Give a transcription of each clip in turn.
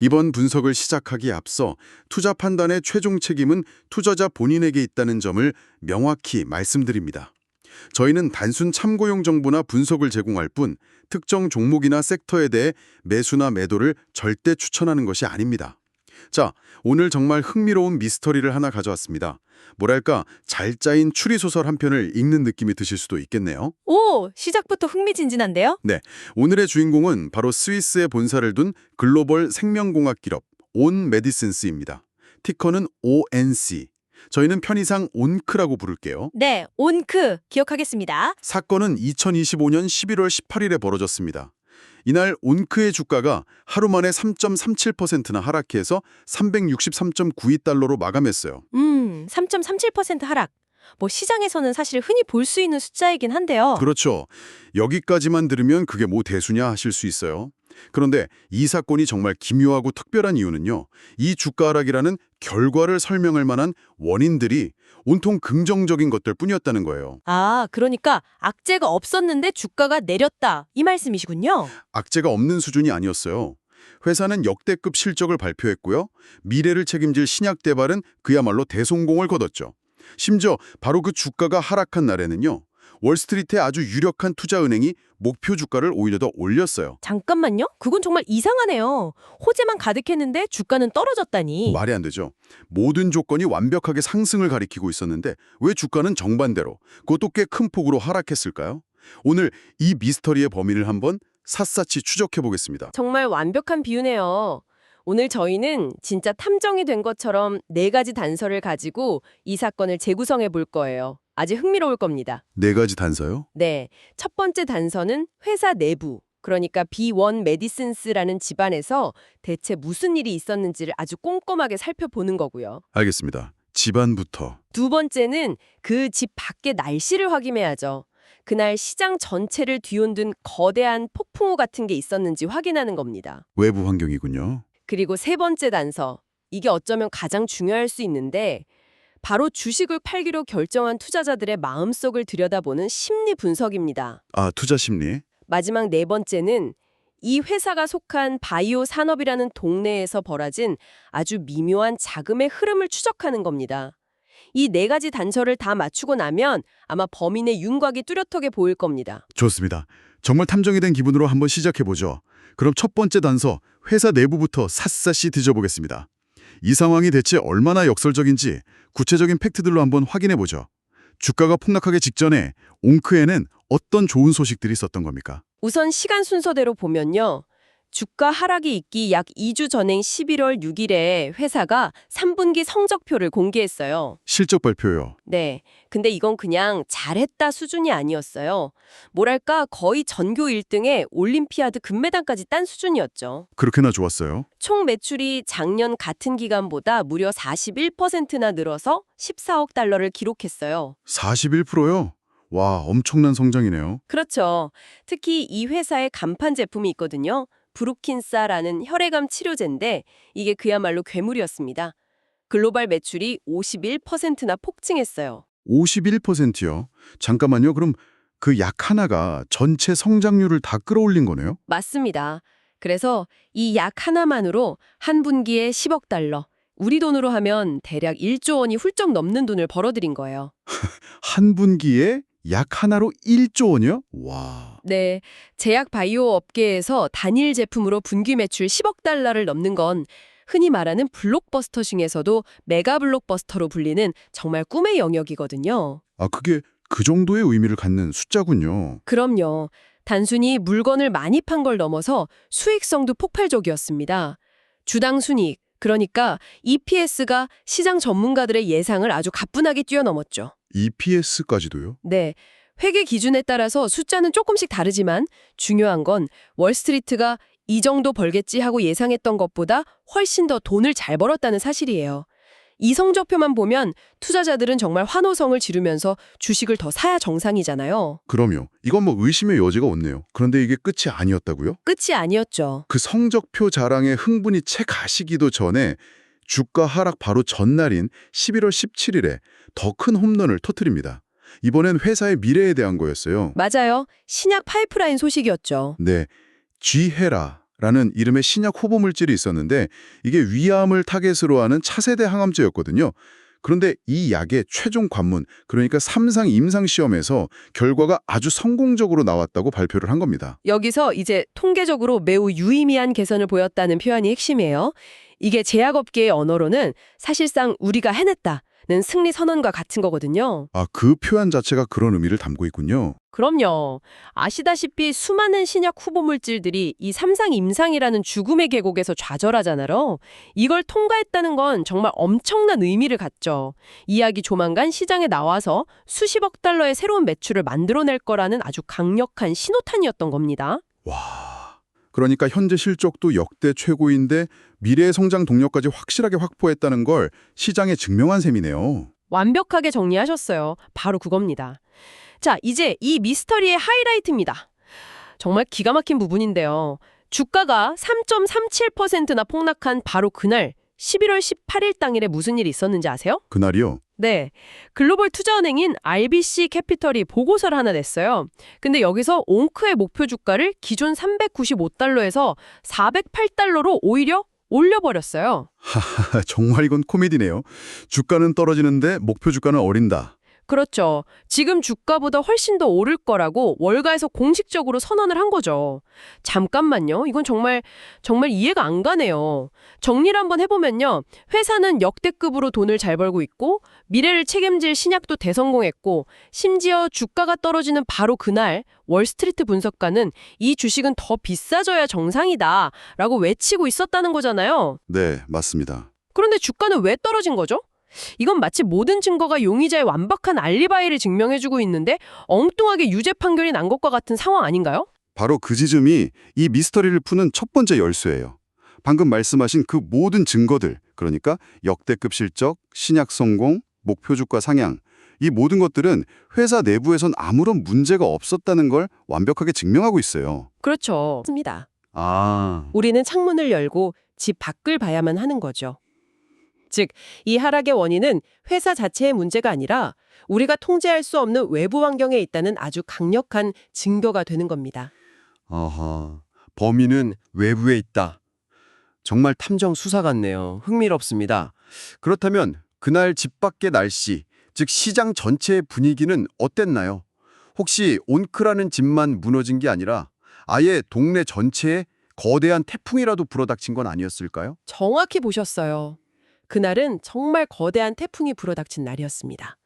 이번 분석을 시작하기에 앞서 투자 판단의 최종 책임은 투자자 본인에게 있다는 점을 명확히 말씀드립니다. 저희는 단순 참고용 정보나 분석을 제공할 뿐 특정 종목이나 섹터에 대해 매수나 매도를 절대 추천하는 것이 아닙니다. 자, 오늘 정말 흥미로운 미스터리를 하나 가져왔습니다. 뭐랄까, 잘 짜인 추리소설 한 편을 읽는 느낌이 드실 수도 있겠네요. 오, 시작부터 흥미진진한데요? 네, 오늘의 주인공은 바로 스위스에 본사를 둔 글로벌 생명공학 기업 온 메디슨스입니다. 티커는 ONC. 저희는 편의상 온크라고 부를게요. 네, 온크 기억하겠습니다. 사건은 2025년 11월 18일에 벌어졌습니다. 이날 온크의 주가가 하루 만에 3.37%나 하락해서 363.92달러로 마감했어요. 3.37% 하락. 뭐 시장에서는 사실 흔히 볼 수 있는 숫자이긴 한데요. 그렇죠. 여기까지만 들으면 그게 뭐 대수냐 하실 수 있어요. 그런데 이 사건이 정말 기묘하고 특별한 이유는요. 이 주가 하락이라는 결과를 설명할 만한 원인들이 온통 긍정적인 것들 뿐이었다는 거예요. 아, 그러니까 악재가 없었는데 주가가 내렸다. 이 말씀이시군요. 악재가 없는 수준이 아니었어요. 회사는 역대급 실적을 발표했고요. 미래를 책임질 신약 개발은 그야말로 대성공을 거뒀죠. 심지어 바로 그 주가가 하락한 날에는요. 월스트리트의 아주 유력한 투자은행이 목표 주가를 오히려 더 올렸어요. 잠깐만요. 그건 정말 이상하네요. 호재만 가득했는데 주가는 떨어졌다니. 말이 안 되죠. 모든 조건이 완벽하게 상승을 가리키고 있었는데 왜 주가는 정반대로, 그것도 꽤 큰 폭으로 하락했을까요? 오늘 이 미스터리의 범인을 한번 샅샅이 추적해 보겠습니다. 정말 완벽한 비유네요. 오늘 저희는 진짜 탐정이 된 것처럼 4가지 단서를 가지고 이 사건을 재구성해 볼 거예요. 아주 흥미로울 겁니다. 4가지 단서요? 네, 첫 번째 단서는 회사 내부, 그러니까 B1 메디슨스라는 집안에서 대체 무슨 일이 있었는지를 아주 꼼꼼하게 살펴보는 거고요. 알겠습니다. 집안부터. 두 번째는 그 집 밖의 날씨를 확인해야죠. 그날 시장 전체를 뒤흔든 거대한 폭풍우 같은 게 있었는지 확인하는 겁니다. 외부 환경이군요. 그리고 세 번째 단서, 이게 어쩌면 가장 중요할 수 있는데 바로 주식을 팔기로 결정한 투자자들의 마음속을 들여다보는 심리 분석입니다. 아, 투자 심리. 마지막 네 번째는 이 회사가 속한 바이오 산업이라는 동네에서 벌어진 아주 미묘한 자금의 흐름을 추적하는 겁니다. 이 4가지 단서를 다 맞추고 나면 아마 범인의 윤곽이 뚜렷하게 보일 겁니다. 좋습니다. 정말 탐정이 된 기분으로 한번 시작해보죠. 그럼 첫 번째 단서, 회사 내부부터 샅샅이 뒤져보겠습니다. 이 상황이 대체 얼마나 역설적인지 구체적인 팩트들로 한번 확인해보죠. 주가가 폭락하기 직전에 옹크에는 어떤 좋은 소식들이 있었던 겁니까? 우선 시간 순서대로 보면요. 주가 하락이 있기 약 2주 전인 11월 6일에 회사가 3분기 성적표를 공개했어요. 실적 발표요. 네. 근데 이건 그냥 잘했다 수준이 아니었어요. 뭐랄까 거의 전교 1등에 올림피아드 금메달까지 딴 수준이었죠. 그렇게나 좋았어요? 총 매출이 작년 같은 기간보다 무려 41%나 늘어서 14억 달러를 기록했어요. 41%요? 와, 엄청난 성장이네요. 그렇죠. 특히 이 회사의 간판 제품이 있거든요. 브루킨사라는 혈액암 치료제인데 이게 그야말로 괴물이었습니다. 글로벌 매출이 51%나 폭증했어요. 51%요? 잠깐만요. 그럼 그 약 하나가 전체 성장률을 다 끌어올린 거네요? 맞습니다. 그래서 이 약 하나만으로 한 분기에 10억 달러, 우리 돈으로 하면 대략 1조 원이 훌쩍 넘는 돈을 벌어들인 거예요. 한 분기에 약 하나로 1조 원이요? 와. 네, 제약 바이오 업계에서 단일 제품으로 분기 매출 10억 달러를 넘는 건 흔히 말하는 블록버스터 중에서도 메가 블록버스터로 불리는 정말 꿈의 영역이거든요. 아, 그게 그 정도의 의미를 갖는 숫자군요. 그럼요. 단순히 물건을 많이 판 걸 넘어서 수익성도 폭발적이었습니다. 주당 순이익, 그러니까 EPS가 시장 전문가들의 예상을 아주 가뿐하게 뛰어넘었죠. EPS까지도요? 네. 회계 기준에 따라서 숫자는 조금씩 다르지만 중요한 건 월스트리트가 이 정도 벌겠지 하고 예상했던 것보다 훨씬 더 돈을 잘 벌었다는 사실이에요. 이 성적표만 보면 투자자들은 정말 환호성을 지르면서 주식을 더 사야 정상이잖아요. 그럼요. 이건 뭐 의심의 여지가 없네요. 그런데 이게 끝이 아니었다고요? 끝이 아니었죠. 그 성적표 자랑에 흥분이 채 가시기도 전에 주가 하락 바로 전날인 11월 17일에 더 큰 홈런을 터뜨립니다. 이번엔 회사의 미래에 대한 거였어요. 맞아요. 신약 파이프라인 소식이었죠. 네, 쥐헤라 라는 이름의 신약 후보 물질이 있었는데 이게 위암을 타겟으로 하는 차세대 항암제였거든요. 그런데 이 약의 최종 관문, 그러니까 3상 임상 시험에서 결과가 아주 성공적으로 나왔다고 발표를 한 겁니다. 여기서 이제 통계적으로 매우 유의미한 개선을 보였다는 표현이 핵심이에요. 이게 제약업계의 언어로는 사실상 우리가 해냈다는 승리 선언과 같은 거거든요. 아, 그 표현 자체가 그런 의미를 담고 있군요. 그럼요. 아시다시피 수많은 신약 후보 물질들이 이 3상 임상이라는 죽음의 계곡에서 좌절하잖아요. 이걸 통과했다는 건 정말 엄청난 의미를 갖죠. 이 약이 조만간 시장에 나와서 수십억 달러의 새로운 매출을 만들어낼 거라는 아주 강력한 신호탄이었던 겁니다. 와, 그러니까 현재 실적도 역대 최고인데 미래의 성장 동력까지 확실하게 확보했다는 걸 시장에 증명한 셈이네요. 완벽하게 정리하셨어요. 바로 그겁니다. 자, 이제 이 미스터리의 하이라이트입니다. 정말 기가 막힌 부분인데요. 주가가 3.37%나 폭락한 바로 그날 11월 18일 당일에 무슨 일이 있었는지 아세요? 그날이요? 네. 글로벌 투자은행인 RBC 캐피털이 보고서를 하나 냈어요. 근데 여기서 옹크의 목표 주가를 기존 395달러에서 408달러로 오히려 올려버렸어요. 하하, 정말 이건 코미디네요. 주가는 떨어지는데 목표 주가는 어린다. 그렇죠. 지금 주가보다 훨씬 더 오를 거라고 월가에서 공식적으로 선언을 한 거죠. 잠깐만요. 이건 정말 이해가 안 가네요. 정리를 한번 해보면요. 회사는 역대급으로 돈을 잘 벌고 있고 미래를 책임질 신약도 대성공했고 심지어 주가가 떨어지는 바로 그날 월스트리트 분석가는 이 주식은 더 비싸져야 정상이다 라고 외치고 있었다는 거잖아요. 네, 맞습니다. 그런데 주가는 왜 떨어진 거죠? 이건 마치 모든 증거가 용의자의 완벽한 알리바이를 증명해주고 있는데 엉뚱하게 유죄 판결이 난 것과 같은 상황 아닌가요? 바로 그 지점이 이 미스터리를 푸는 첫 번째 열쇠예요. 방금 말씀하신 그 모든 증거들, 그러니까 역대급 실적, 신약 성공, 목표 주가 상향, 이 모든 것들은 회사 내부에선 아무런 문제가 없었다는 걸 완벽하게 증명하고 있어요. 그렇죠. 맞습니다. 아, 우리는 창문을 열고 집 밖을 봐야만 하는 거죠. 즉, 이 하락의 원인은 회사 자체의 문제가 아니라 우리가 통제할 수 없는 외부 환경에 있다는 아주 강력한 증거가 되는 겁니다. 아하, 범인은 외부에 있다. 정말 탐정 수사 같네요. 흥미롭습니다. 그렇다면 그날 집 밖의 날씨, 즉 시장 전체의 분위기는 어땠나요? 혹시 온크라는 집만 무너진 게 아니라 아예 동네 전체에 거대한 태풍이라도 불어닥친 건 아니었을까요? 정확히 보셨어요. 그날은 정말 거대한 태풍이 불어닥친 날이었습니다.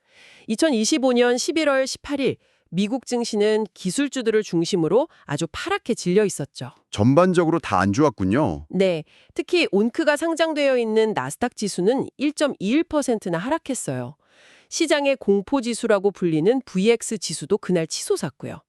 2025년 11월 18일 미국 증시는 기술주들을 중심으로 아주 파랗게 질려 있었죠. 전반적으로 다 안 좋았군요. 네, 특히 온크가 상장되어 있는 나스닥 지수는 1.21%나 하락했어요. 시장의 공포지수라고 불리는 VX 지수도 그날 치솟았고요.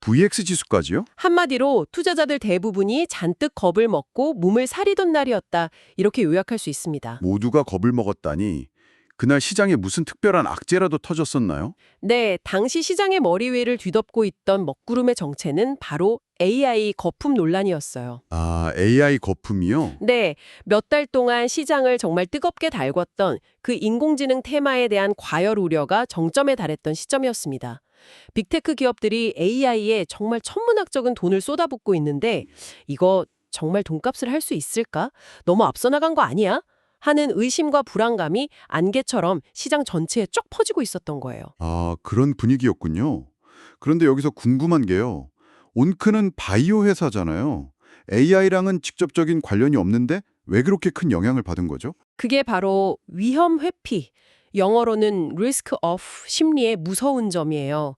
VX 지수까지요? 한마디로 투자자들 대부분이 잔뜩 겁을 먹고 몸을 사리던 날이었다. 이렇게 요약할 수 있습니다. 모두가 겁을 먹었다니. 그날 시장에 무슨 특별한 악재라도 터졌었나요? 네, 당시 시장의 머리 위를 뒤덮고 있던 먹구름의 정체는 바로 AI 거품 논란이었어요. 아, AI 거품이요? 네, 몇 달 동안 시장을 정말 뜨겁게 달궜던 그 인공지능 테마에 대한 과열 우려가 정점에 달했던 시점이었습니다. 빅테크 기업들이 AI에 정말 천문학적인 돈을 쏟아붓고 있는데 이거 정말 돈값을 할 수 있을까? 너무 앞서 나간 거 아니야? 하는 의심과 불안감이 안개처럼 시장 전체에 쭉 퍼지고 있었던 거예요. 아, 그런 분위기였군요. 그런데 여기서 궁금한 게요. 온크는 바이오 회사잖아요. AI랑은 직접적인 관련이 없는데 왜 그렇게 큰 영향을 받은 거죠? 그게 바로 위험 회피, 영어로는 risk off 심리의 무서운 점이에요.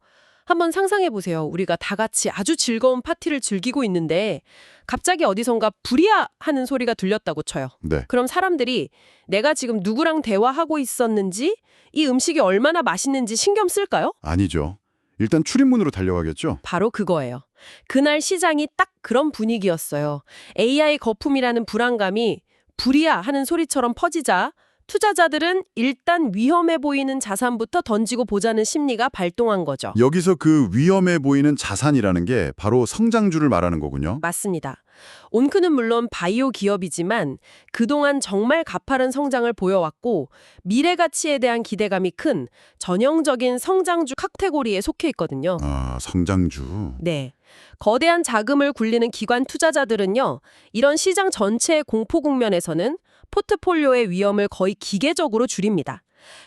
한번 상상해 보세요. 우리가 다 같이 아주 즐거운 파티를 즐기고 있는데 갑자기 어디선가 불이야 하는 소리가 들렸다고 쳐요. 네. 그럼 사람들이 내가 지금 누구랑 대화하고 있었는지, 이 음식이 얼마나 맛있는지 신경 쓸까요? 아니죠. 일단 출입문으로 달려가겠죠? 바로 그거예요. 그날 시장이 딱 그런 분위기였어요. AI 거품이라는 불안감이 불이야 하는 소리처럼 퍼지자 투자자들은 일단 위험해 보이는 자산부터 던지고 보자는 심리가 발동한 거죠. 여기서 그 위험해 보이는 자산이라는 게 바로 성장주를 말하는 거군요. 맞습니다. 온크는 물론 바이오 기업이지만 그동안 정말 가파른 성장을 보여왔고 미래 가치에 대한 기대감이 큰 전형적인 성장주 카테고리에 속해 있거든요. 아, 성장주. 네. 거대한 자금을 굴리는 기관 투자자들은요, 이런 시장 전체의 공포 국면에서는 포트폴리오의 위험을 거의 기계적으로 줄입니다.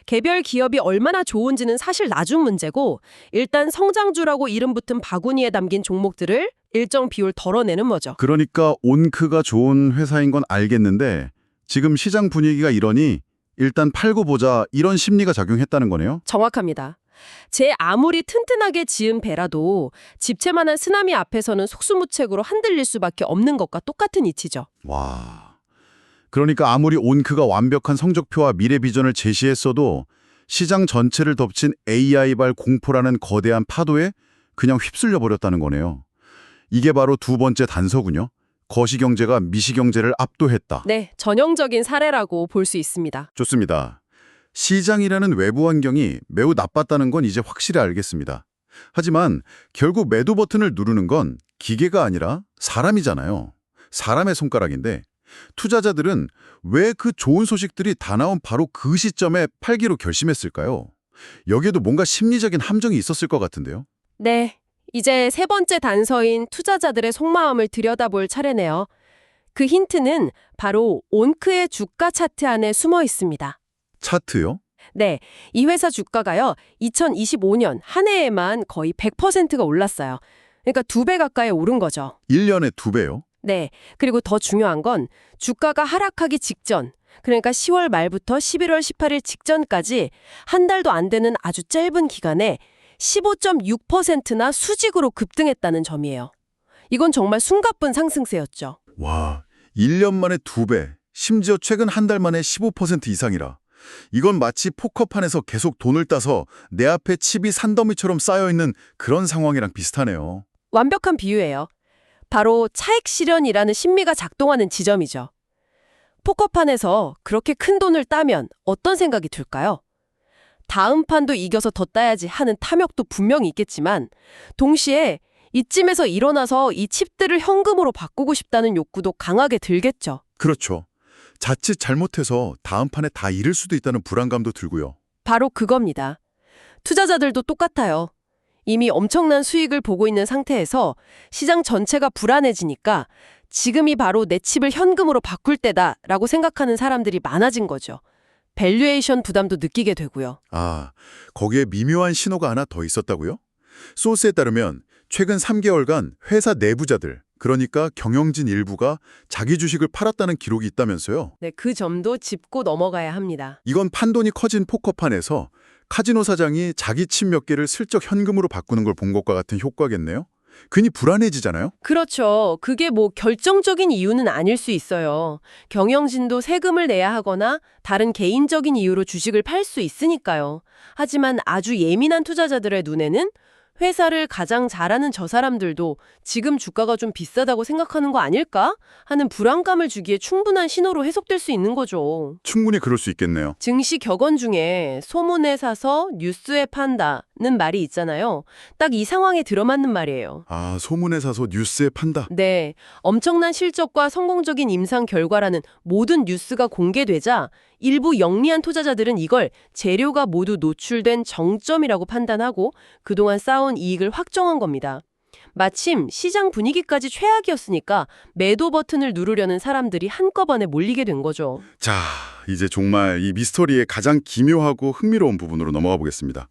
개별 기업이 얼마나 좋은지는 사실 나중 문제고, 일단 성장주라고 이름 붙은 바구니에 담긴 종목들을 일정 비율 덜어내는 거죠. 그러니까 온크가 좋은 회사인 건 알겠는데 지금 시장 분위기가 이러니 일단 팔고 보자 이런 심리가 작용했다는 거네요. 정확합니다. 제 아무리 튼튼하게 지은 배라도 집채만한 쓰나미 앞에서는 속수무책으로 흔들릴 수밖에 없는 것과 똑같은 이치죠. 와. 그러니까 아무리 온크가 완벽한 성적표와 미래 비전을 제시했어도 시장 전체를 덮친 AI발 공포라는 거대한 파도에 그냥 휩쓸려 버렸다는 거네요. 이게 바로 두 번째 단서군요. 거시경제가 미시경제를 압도했다. 네, 전형적인 사례라고 볼 수 있습니다. 좋습니다. 시장이라는 외부 환경이 매우 나빴다는 건 이제 확실히 알겠습니다. 하지만 결국 매도 버튼을 누르는 건 기계가 아니라 사람이잖아요. 사람의 손가락인데 투자자들은 왜 그 좋은 소식들이 다 나온 바로 그 시점에 팔기로 결심했을까요? 여기에도 뭔가 심리적인 함정이 있었을 것 같은데요. 네, 이제 세 번째 단서인 투자자들의 속마음을 들여다볼 차례네요. 그 힌트는 바로 온크의 주가 차트 안에 숨어 있습니다. 차트요? 네, 이 회사 주가가요, 2025년 한 해에만 거의 100%가 올랐어요. 그러니까 2배 가까이 오른 거죠. 1년에 2배요? 네, 그리고 더 중요한 건 주가가 하락하기 직전, 그러니까 10월 말부터 11월 18일 직전까지 한 달도 안 되는 아주 짧은 기간에 15.6%나 수직으로 급등했다는 점이에요. 이건 정말 숨가쁜 상승세였죠. 와, 1년 만에 2배, 심지어 최근 한 달 만에 15% 이상이라. 이건 마치 포커판에서 계속 돈을 따서 내 앞에 칩이 산더미처럼 쌓여있는 그런 상황이랑 비슷하네요. 완벽한 비유예요. 바로 차익 실현이라는 심리가 작동하는 지점이죠. 포커판에서 그렇게 큰 돈을 따면 어떤 생각이 들까요? 다음 판도 이겨서 더 따야지 하는 탐욕도 분명히 있겠지만 동시에 이쯤에서 일어나서 이 칩들을 현금으로 바꾸고 싶다는 욕구도 강하게 들겠죠. 그렇죠. 자칫 잘못해서 다음 판에 다 잃을 수도 있다는 불안감도 들고요. 바로 그겁니다. 투자자들도 똑같아요. 이미 엄청난 수익을 보고 있는 상태에서 시장 전체가 불안해지니까 지금이 바로 내 칩을 현금으로 바꿀 때다라고 생각하는 사람들이 많아진 거죠. 밸류에이션 부담도 느끼게 되고요. 아, 거기에 미묘한 신호가 하나 더 있었다고요? 소스에 따르면 최근 3개월간 회사 내부자들, 그러니까 경영진 일부가 자기 주식을 팔았다는 기록이 있다면서요. 네, 그 점도 짚고 넘어가야 합니다. 이건 판돈이 커진 포커판에서 카지노 사장이 자기 칩 몇 개를 슬쩍 현금으로 바꾸는 걸 본 것과 같은 효과겠네요. 괜히 불안해지잖아요. 그렇죠. 그게 뭐 결정적인 이유는 아닐 수 있어요. 경영진도 세금을 내야 하거나 다른 개인적인 이유로 주식을 팔 수 있으니까요. 하지만 아주 예민한 투자자들의 눈에는 회사를 가장 잘하는 저 사람들도 지금 주가가 좀 비싸다고 생각하는 거 아닐까? 하는 불안감을 주기에 충분한 신호로 해석될 수 있는 거죠. 충분히 그럴 수 있겠네요. 증시 격언 중에 소문에 사서 뉴스에 판다는 말이 있잖아요. 딱 이 상황에 들어맞는 말이에요. 아, 소문에 사서 뉴스에 판다. 네, 엄청난 실적과 성공적인 임상 결과라는 모든 뉴스가 공개되자 일부 영리한 투자자들은 이걸 재료가 모두 노출된 정점이라고 판단하고 그동안 쌓아온 이익을 확정한 겁니다. 마침 시장 분위기까지 최악이었으니까 매도 버튼을 누르려는 사람들이 한꺼번에 몰리게 된 거죠. 자, 이제 정말 이 미스터리의 가장 기묘하고 흥미로운 부분으로 넘어가 보겠습니다.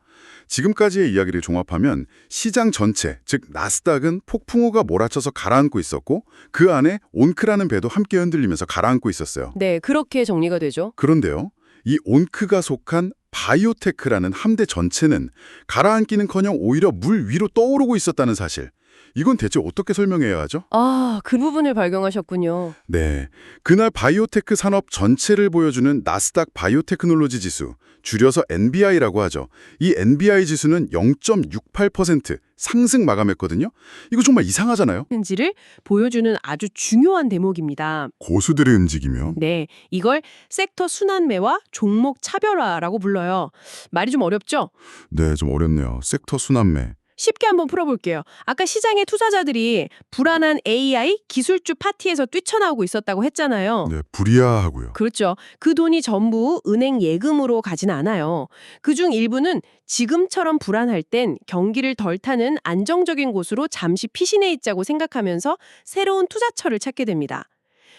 지금까지의 이야기를 종합하면 시장 전체, 즉 나스닥은 폭풍우가 몰아쳐서 가라앉고 있었고 그 안에 온크라는 배도 함께 흔들리면서 가라앉고 있었어요. 네, 그렇게 정리가 되죠. 그런데요, 이 온크가 속한 바이오테크라는 함대 전체는 가라앉기는커녕 오히려 물 위로 떠오르고 있었다는 사실. 이건 대체 어떻게 설명해야 하죠? 아, 그 부분을 발견하셨군요. 네, 그날 바이오테크 산업 전체를 보여주는 나스닥 바이오테크놀로지 지수, 줄여서 NBI라고 하죠. 이 NBI 지수는 0.68% 상승 마감했거든요. 이거 정말 이상하잖아요. 현지를 보여주는 아주 중요한 대목입니다. 고수들의 움직이며. 네, 이걸 섹터 순환매와 종목 차별화라고 불러요. 말이 좀 어렵죠? 네, 좀 어렵네요. 섹터 순환매. 쉽게 한번 풀어볼게요. 아까 시장의 투자자들이 불안한 AI 기술주 파티에서 뛰쳐나오고 있었다고 했잖아요. 네, 불이야하고요. 그렇죠. 그 돈이 전부 은행 예금으로 가진 않아요. 그중 일부는 지금처럼 불안할 땐 경기를 덜 타는 안정적인 곳으로 잠시 피신해 있자고 생각하면서 새로운 투자처를 찾게 됩니다.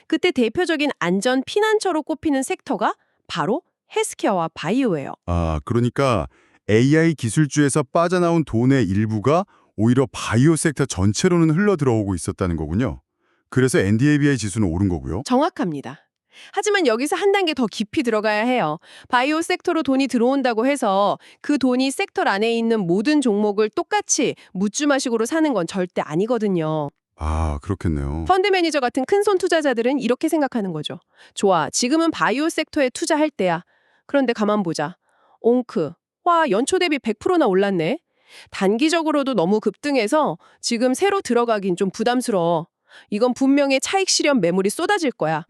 그때 대표적인 안전 피난처로 꼽히는 섹터가 바로 헬스케어와 바이오예요. 아, 그러니까 AI 기술주에서 빠져나온 돈의 일부가 오히려 바이오 섹터 전체로는 흘러 들어오고 있었다는 거군요. 그래서 NDABI 지수는 오른 거고요. 정확합니다. 하지만 여기서 한 단계 더 깊이 들어가야 해요. 바이오 섹터로 돈이 들어온다고 해서 그 돈이 섹터 안에 있는 모든 종목을 똑같이 묻주마식으로 사는 건 절대 아니거든요. 아, 그렇겠네요. 펀드 매니저 같은 큰손 투자자들은 이렇게 생각하는 거죠. 좋아, 지금은 바이오 섹터에 투자할 때야. 그런데 가만 보자. 옹크, 와, 연초 대비 100%나 올랐네. 단기적으로도 너무 급등해서 지금 새로 들어가긴 좀 부담스러워. 이건 분명히 차익 실현 매물이 쏟아질 거야.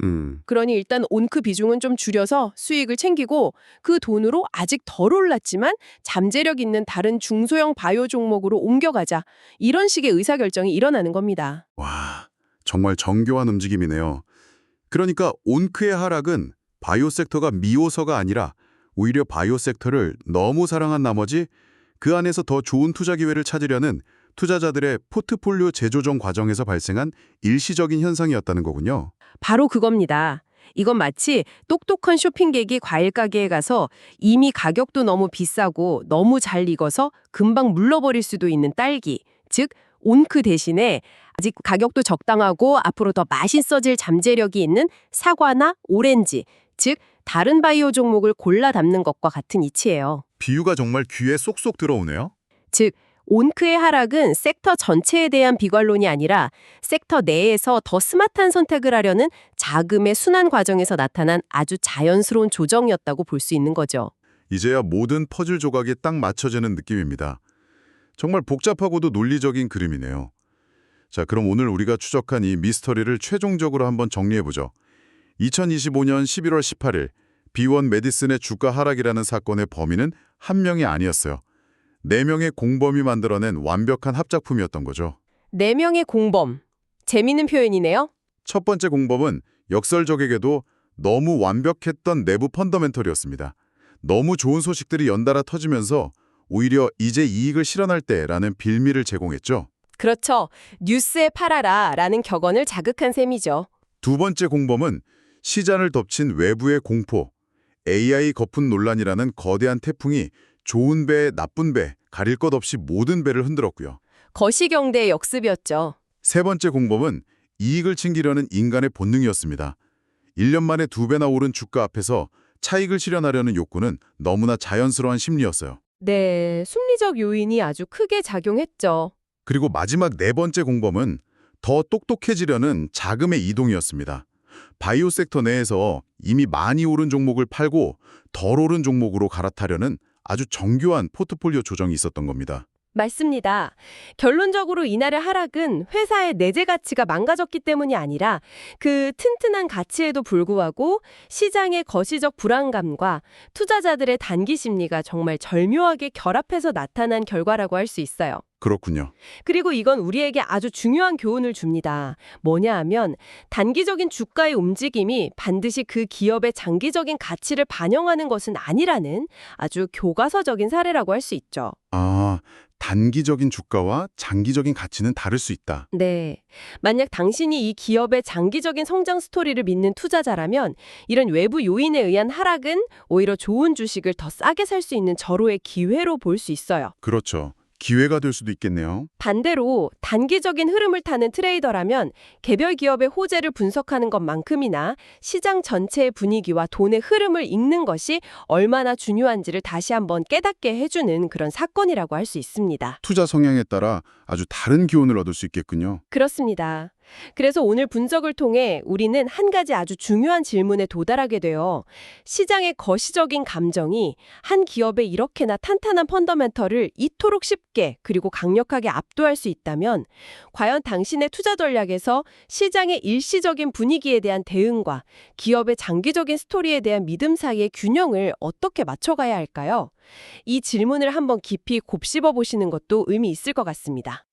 그러니 일단 온크 비중은 좀 줄여서 수익을 챙기고 그 돈으로 아직 덜 올랐지만 잠재력 있는 다른 중소형 바이오 종목으로 옮겨가자. 이런 식의 의사결정이 일어나는 겁니다. 와, 정말 정교한 움직임이네요. 그러니까 온크의 하락은 바이오 섹터가 미워서가 아니라 오히려 바이오 섹터를 너무 사랑한 나머지 그 안에서 더 좋은 투자 기회를 찾으려는 투자자들의 포트폴리오 재조정 과정에서 발생한 일시적인 현상이었다는 거군요. 바로 그겁니다. 이건 마치 똑똑한 쇼핑객이 과일 가게에 가서 이미 가격도 너무 비싸고 너무 잘 익어서 금방 물러버릴 수도 있는 딸기, 즉 온크 대신에 아직 가격도 적당하고 앞으로 더 맛있어질 잠재력이 있는 사과나 오렌지, 즉 다른 바이오 종목을 골라 담는 것과 같은 이치예요. 비유가 정말 귀에 쏙쏙 들어오네요. 즉 온크의 하락은 섹터 전체에 대한 비관론이 아니라 섹터 내에서 더 스마트한 선택을 하려는 자금의 순환 과정에서 나타난 아주 자연스러운 조정이었다고 볼 수 있는 거죠. 이제야 모든 퍼즐 조각이 딱 맞춰지는 느낌입니다. 정말 복잡하고도 논리적인 그림이네요. 자, 그럼 오늘 우리가 추적한 이 미스터리를 최종적으로 한번 정리해보죠. 2025년 11월 18일 B1 메디슨의 주가 하락이라는 사건의 범인은 한 명이 아니었어요. 4명의 공범이 만들어낸 완벽한 합작품이었던 거죠. 4명의 공범. 재미있는 표현이네요. 첫 번째 공범은 역설적에게도 너무 완벽했던 내부 펀더멘털이었습니다. 너무 좋은 소식들이 연달아 터지면서 오히려 이제 이익을 실현할 때라는 빌미를 제공했죠. 그렇죠. 뉴스에 팔아라 라는 격언을 자극한 셈이죠. 두 번째 공범은 시장을 덮친 외부의 공포, AI 거품 논란이라는 거대한 태풍이 좋은 배, 나쁜 배, 가릴 것 없이 모든 배를 흔들었고요. 거시경대의 역습이었죠. 세 번째 공범은 이익을 챙기려는 인간의 본능이었습니다. 1년 만에 2배나 오른 주가 앞에서 차익을 실현하려는 욕구는 너무나 자연스러운 심리였어요. 네, 심리적 요인이 아주 크게 작용했죠. 그리고 마지막 4번째 공범은 더 똑똑해지려는 자금의 이동이었습니다. 바이오 섹터 내에서 이미 많이 오른 종목을 팔고 덜 오른 종목으로 갈아타려는 아주 정교한 포트폴리오 조정이 있었던 겁니다. 맞습니다. 결론적으로 이날의 하락은 회사의 내재 가치가 망가졌기 때문이 아니라 그 튼튼한 가치에도 불구하고 시장의 거시적 불안감과 투자자들의 단기 심리가 정말 절묘하게 결합해서 나타난 결과라고 할 수 있어요. 그렇군요. 그리고 이건 우리에게 아주 중요한 교훈을 줍니다. 뭐냐 하면 단기적인 주가의 움직임이 반드시 그 기업의 장기적인 가치를 반영하는 것은 아니라는 아주 교과서적인 사례라고 할 수 있죠. 아, 단기적인 주가와 장기적인 가치는 다를 수 있다. 네. 만약 당신이 이 기업의 장기적인 성장 스토리를 믿는 투자자라면 이런 외부 요인에 의한 하락은 오히려 좋은 주식을 더 싸게 살 수 있는 절호의 기회로 볼 수 있어요. 그렇죠. 기회가 될 수도 있겠네요. 반대로 단기적인 흐름을 타는 트레이더라면 개별 기업의 호재를 분석하는 것만큼이나 시장 전체의 분위기와 돈의 흐름을 읽는 것이 얼마나 중요한지를 다시 한번 깨닫게 해주는 그런 사건이라고 할 수 있습니다. 투자 성향에 따라 아주 다른 기운을 얻을 수 있겠군요. 그렇습니다. 그래서 오늘 분석을 통해 우리는 한 가지 아주 중요한 질문에 도달하게 돼요. 시장의 거시적인 감정이 한 기업의 이렇게나 탄탄한 펀더멘털을 이토록 쉽게 그리고 강력하게 압도할 수 있다면 과연 당신의 투자 전략에서 시장의 일시적인 분위기에 대한 대응과 기업의 장기적인 스토리에 대한 믿음 사이의 균형을 어떻게 맞춰가야 할까요? 이 질문을 한번 깊이 곱씹어 보시는 것도 의미 있을 것 같습니다.